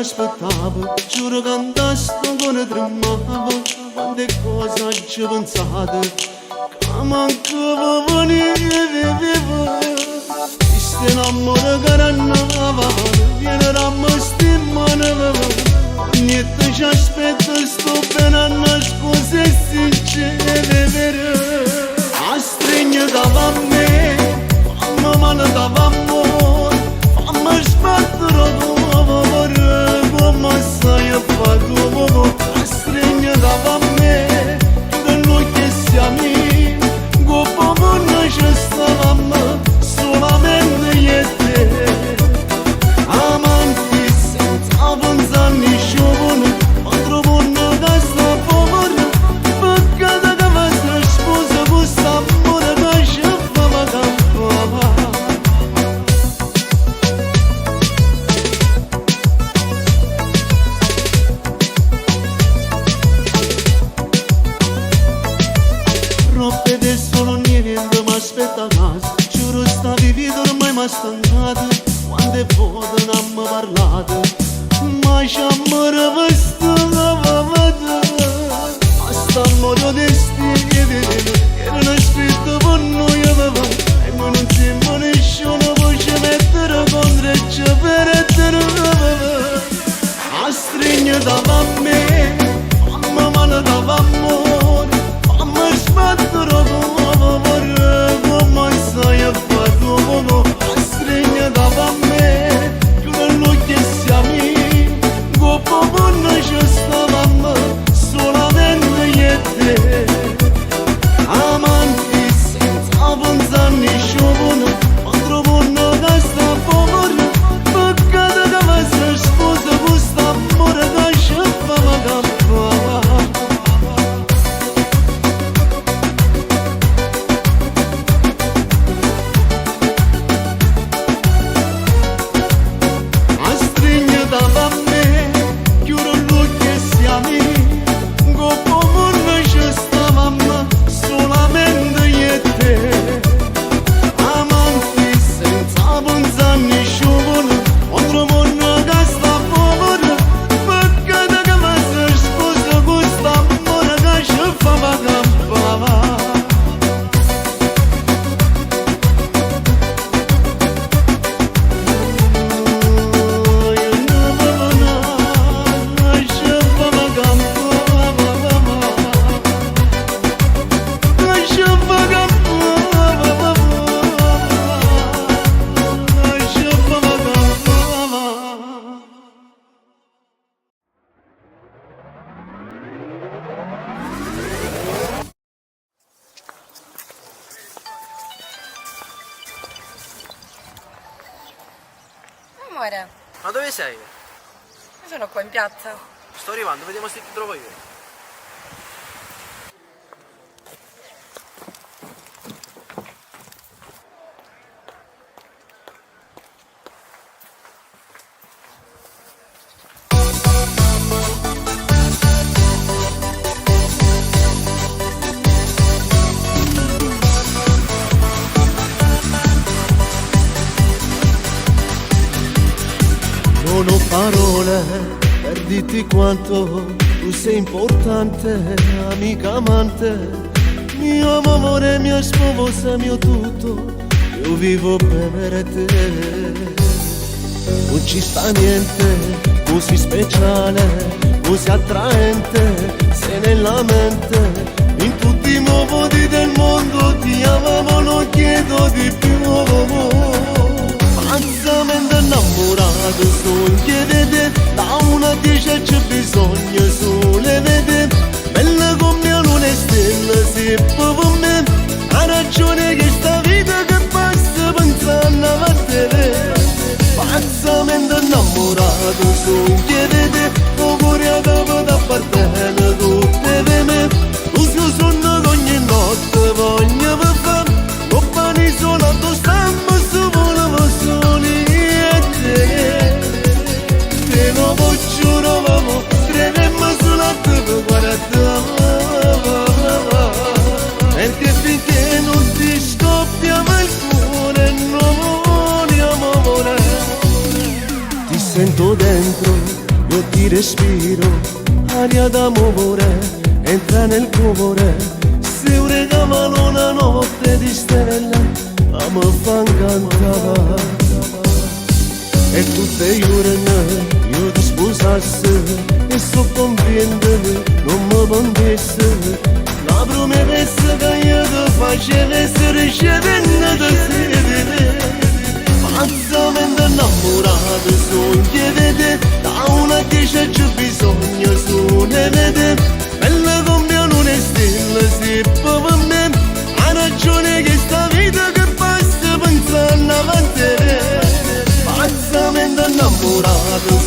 aspettavo, giuro che andassi ancora tremavo, quante cose ci pensate, che mancava venevo. Questo l'amore che rannava, viene da me stimano, niente ci aspetta, sto bene a nascosto e sincero. A stringere davanti a me, fammi male davanti a me, fammi sbattere d'amore, come sai fare l'uomo. A stringere davanti a me, chiude l'occhio e siamo, come non ci stavamo, solamente io e te. Amanti senza pensare né giovane, ma trovo una casa povera, peccato che vostra sposa questo amore che ci fa campare. Rompete solo niente mi aspetta a casa, giuro sta vivendo ormai mi ha stancato, quante volte non mi parlate, ma ci amore rivestava a sta amore destino, che non è scritto per noi, e noi non siamo nessuno, poi ci mettere contro e ci perderemo. A stringere davanti a me, fammi male davanti a me, fammi sbattere d'amore, come sai fare l'uomo. A stringere davanti a me, chiude l'occhio e siamo, come non ci stavamo, solamente io e te. Amanti senza pensare né giovane, ma trovo una casa povera, peccato che vostra sposa questo amore che ci fa campare. A stringere davanti a me, chiudo l'occhio e siamo, come noi ci stavamo, solamente io e te. Amanti senza pensare né giovane, ma trovo una casa povera, peccato che vostra sposa questo amore che ci fa campare. Amore, Ma dove sei? io sono qua in piazza. Sto arrivando, vediamo se ti trovo io. Non ho parole per dirti quanto tu sei importante, amica amante, mio amore, mia sposa, mio tutto, io vivo per te. Non ci sta niente così speciale, così attraente, se nella mente, in tutti i modi del mondo ti amavo, non chiedo di più. Pazzamente innamorato sono che vede, da 1 a 10 c'è bisogno sole vede, bella come la luna e stella se per me, ha ragione che sta vita che passa pensando a te. Pazzamente innamorato sono che vede, o cuore a capo da appartiene tutte per me, lo suo sonno che ogni notte voglio per fare, con pani solato stampo su volevo soli e te. Te lo voglio rovavo, trememmo sulla tua guarda, perché finché non ti scoppia mai il cuore, non amore, ti sento dentro di respiro, aria d'amore, entra nel cuore, se un regalo una notte di stelle, mi fa cantare. E tutte le giorni io ti sposassi e so convinto non mi pentessi. La promessa che io ti facevo se ricevendo da sedere. Pazzamente innamorato sono che vede, da una che c'è bisogno sono vede. Bella come una stella se per me, ha ragione che sta vita che passa pensando avanti. Pazzamente innamorato